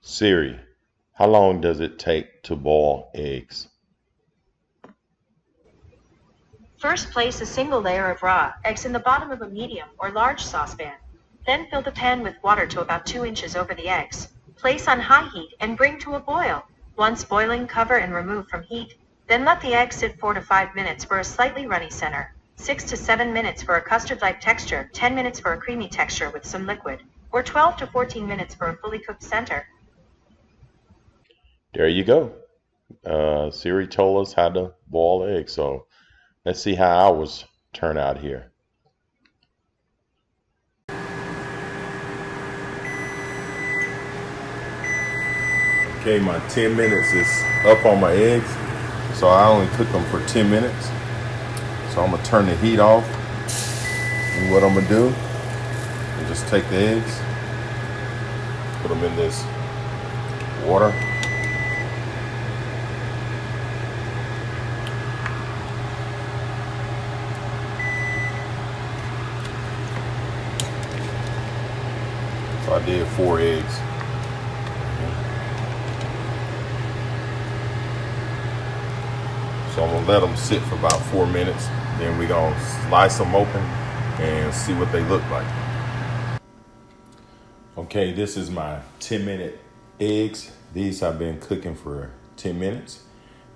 Siri, how long does it take to boil eggs? First, place a single layer of raw eggs in the bottom of a medium or large saucepan. Then fill the pan with water to about 2 inches over the eggs. Place on high heat and bring to a boil. Once boiling, cover and remove from heat. Then let the eggs sit 4 to 5 minutes for a slightly runny center, 6 to 7 minutes for a custard-like texture, 10 minutes for a creamy texture with some liquid, or 12 to 14 minutes for a fully cooked center. There you go. Siri told us how to boil eggs. So let's see how ours turn out here. Okay, my 10 minutes is up on my eggs. So I only cook them for 10 minutes. So I'm going to turn the heat off. And what I'm going to do is just take the eggs, put them in this water. So I did 4 eggs. So I'm gonna let them sit for about 4 minutes. Then we're gonna slice them open and see what they look like. Okay, this is my 10-minute eggs. These I've been cooking for 10 minutes.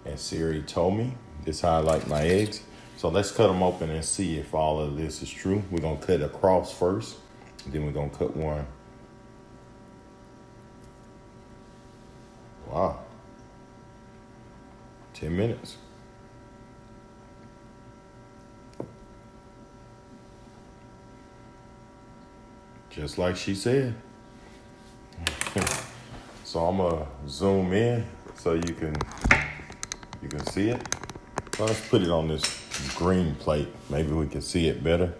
As Siri told me, this is how I like my eggs. So let's cut them open and see if all of this is true. We're gonna cut across first, then we're gonna cut one. Wow, 10 minutes. Just like she said. So I'm gonna zoom in so you can see it. So let's put it on this green plate. Maybe we can see it better.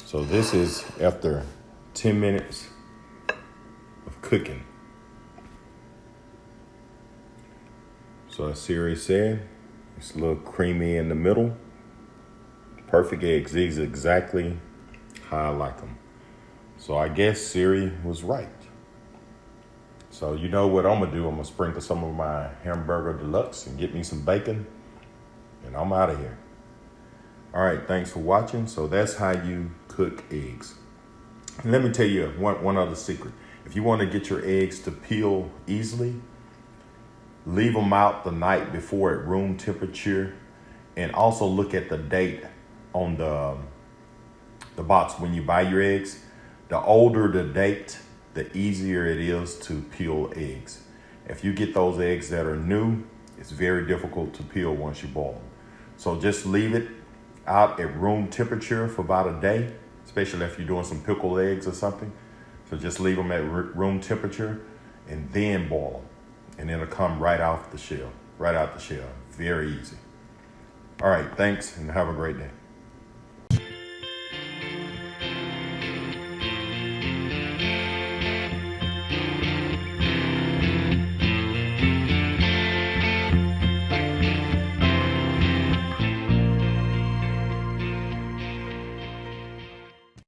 So this is after 10 minutes of cooking. So as Siri said, it's a little creamy in the middle. Perfect eggs. These are exactly how I like them. So I guess Siri was right. So you know what I'm gonna do? I'm gonna sprinkle some of my hamburger deluxe and get me some bacon, and I'm out of here. All right, thanks for watching. So that's how you cook eggs. And let me tell you one other secret. If you want to get your eggs to peel easily, leave them out the night before at room temperature, and also look at the date on the box when you buy your eggs. The older the date, the easier it is to peel eggs. If you get those eggs that are new, it's very difficult to peel once you boil them. So just leave it out at room temperature for about a day, especially if you're doing some pickled eggs or something. So just leave them at room temperature and then boil them. And it'll come right out the shell. Very easy. All right, thanks and have a great day.